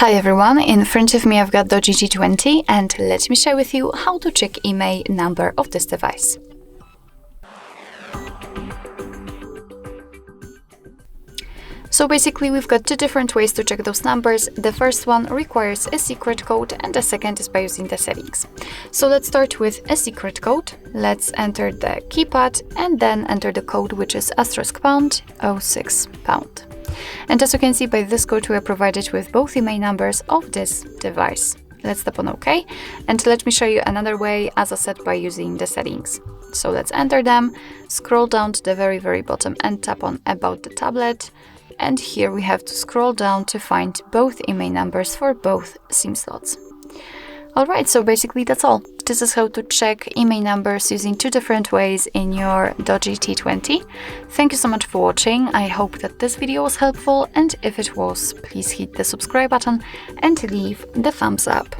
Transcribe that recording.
Hi everyone, in front of me I've got DOOGEE T20 and let me share with you how to check IMEI number of this device. So basically we've got two different ways to check those numbers. The first one requires a secret code and the second is by using the settings. So let's start with a secret code. Let's enter the keypad and then enter the code, which is *#06#. And as you can see, by this code we are provided with both IMEI numbers of this device. Let's tap on OK, and let me show you another way, as I said, by using the settings. So let's enter them, scroll down to the very bottom and tap on About the tablet, and here we have to scroll down to find both IMEI numbers for both SIM slots. Alright, so basically that's all. This is how to check IMEI numbers using two different ways in your DOOGEE T20. Thank you so much for watching. I hope that this video was helpful, and if it was, please hit the subscribe button and leave the thumbs up.